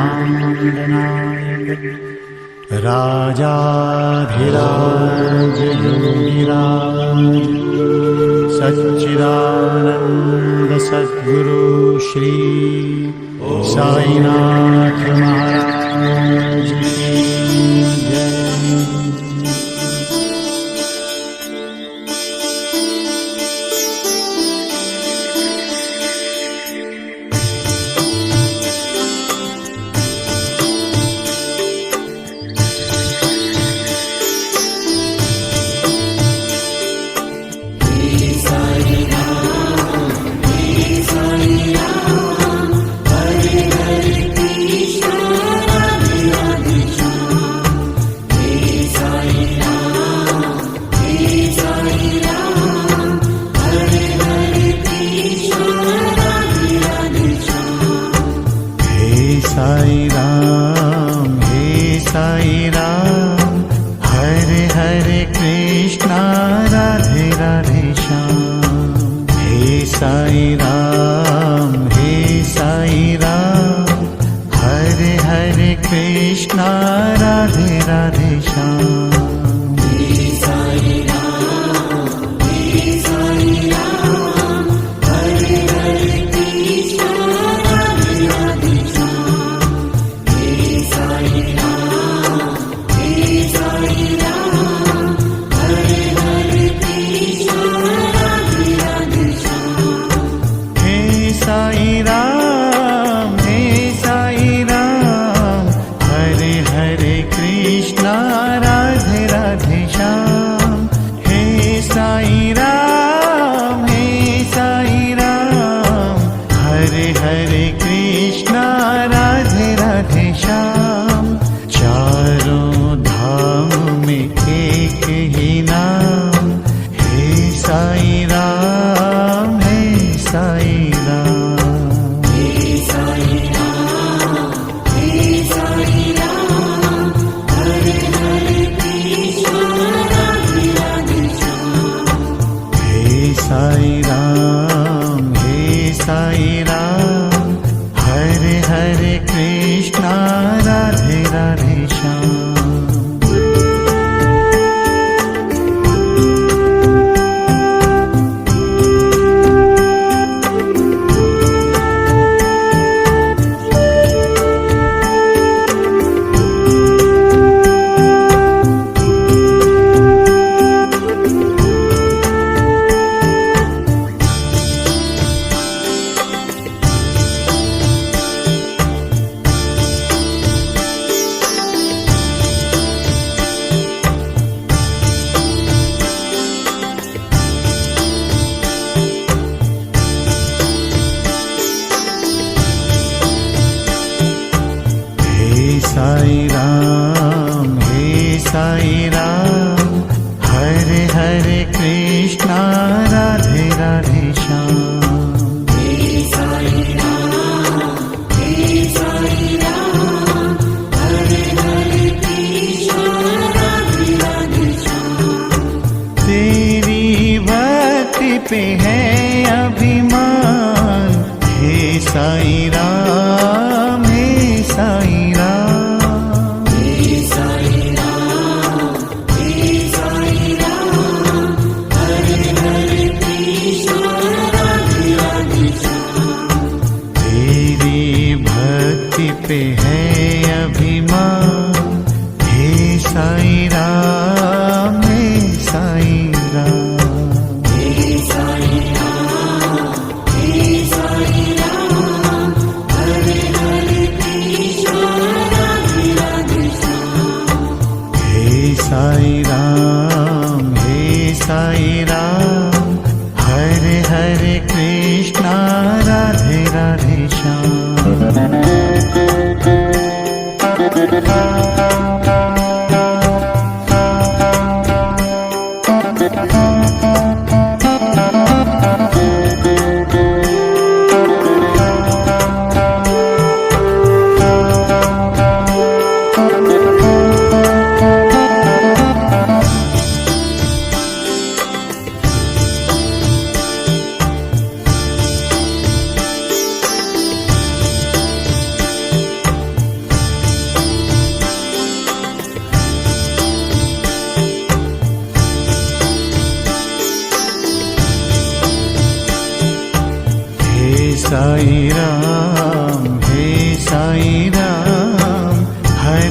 ब्रह्माण्डनायक राजाधिराज योगिराज सच्चिदानंद सद्गुरु श्री साईनाथ महाराज की जय।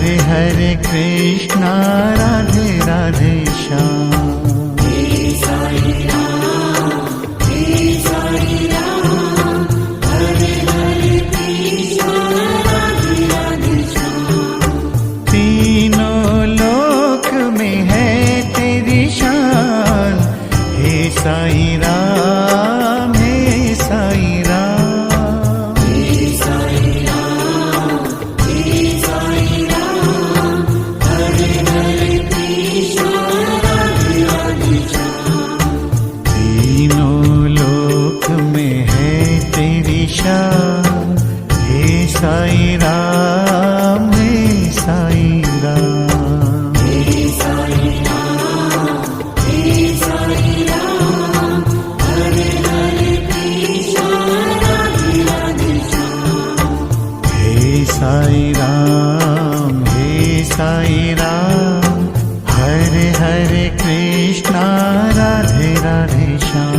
हरे हरे कृष्णा राधे राधे श्याम। तीनों लोक में है तेरी शान, हे साईं राम, हे साईं राम। तीनों लोक में है तेरी शान, हे साईं राम, हे साईं राम। हे साईं राम, हे साईं राम, हरे हरे कृष्णा राधे राधे श्याम।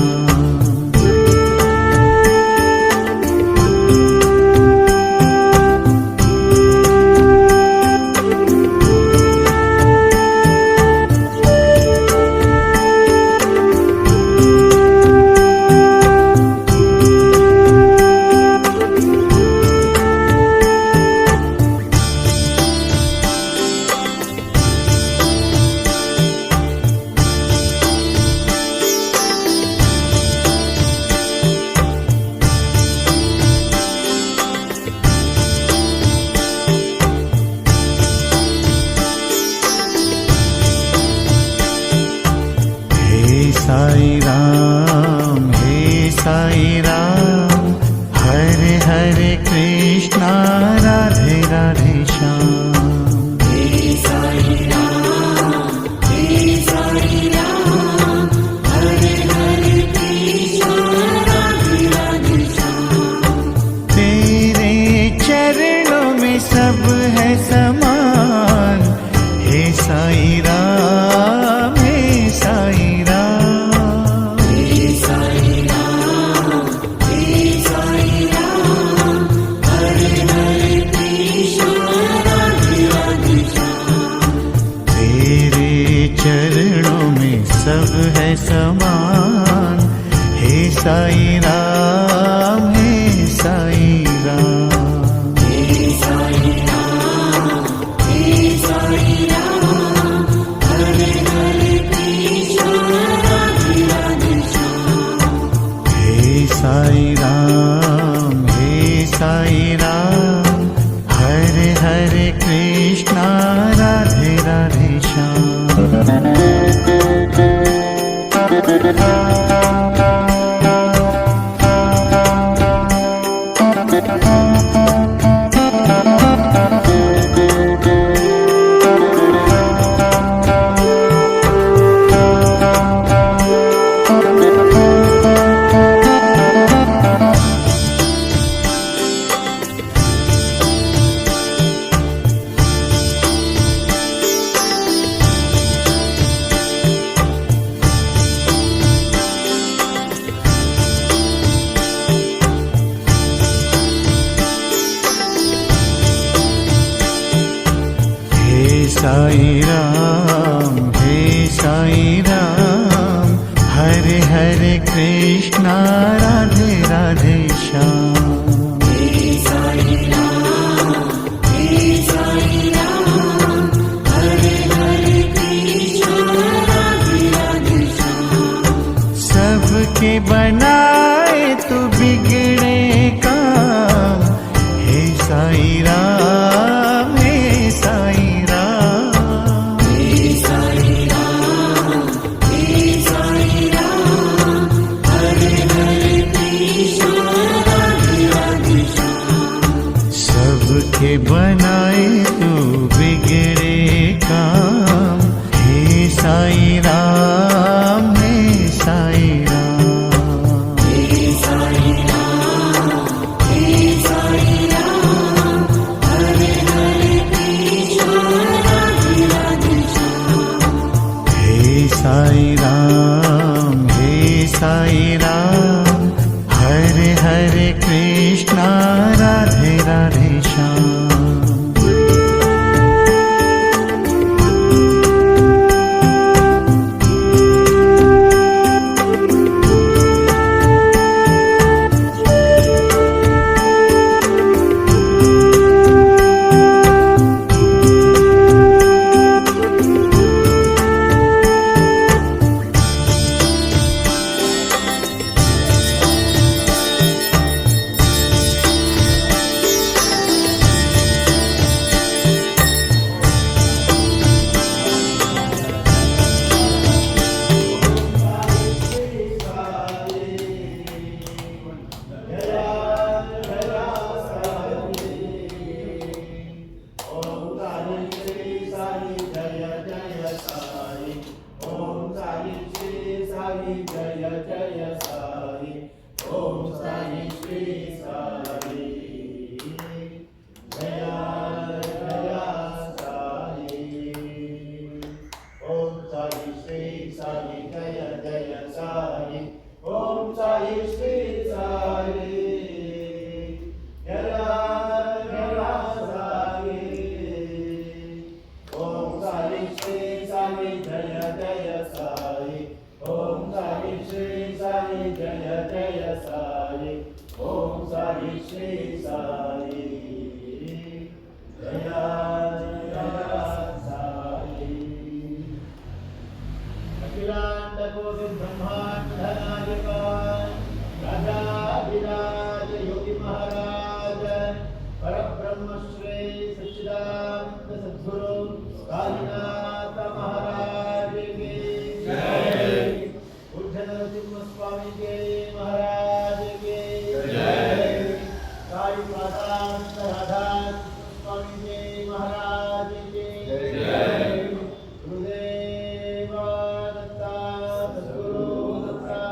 साईं राम, हे साईं राम, हरे हरे कृष्णा राधे राधे श्याम। तेरे चरणों में सब है समान, हे साईं राम, हे साईं राम। चरणों में सब है समान, हे साईं राम, हे साईं राम। हे साईं राम, हे साईं राम, हरे हरे कृष्णा राधे राधे श्याम। हे साईं राम, हे साईं राम, हरे हरे कृष्णा राधे राधे श्याम। साईं राम, हे साईं राम, हरे हरे कृष्णा राधे राधे श्याम। हे साईं राम, हे साईं राम, हरे हरे कृष्णा राधे राधे श्याम। सबके बनाए तू बिगड़े काम, हे साईं राम, हे साईं के बनाए तू बिगड़े काम, हे साईं राम, हे साईं राम। हे साईं राम, हे साईं राम, हरे हरे कृष्णा राधे राधे श्याम। हे साईं राम, हे साईं राम, हरे हरे कृष्णा राधे राधे श्याम। महाराज की जय। गुरुदेव दत्ता, सद्गुरु दत्ता।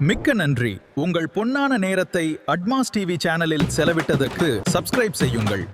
மிக்க நன்றி. உங்கள் பொன்னான நேரத்தை அட்மாஸ் டிவி சேனலில் செலவிட்டதற்கு சப்ஸ்கிரைப் செய்யுங்கள்.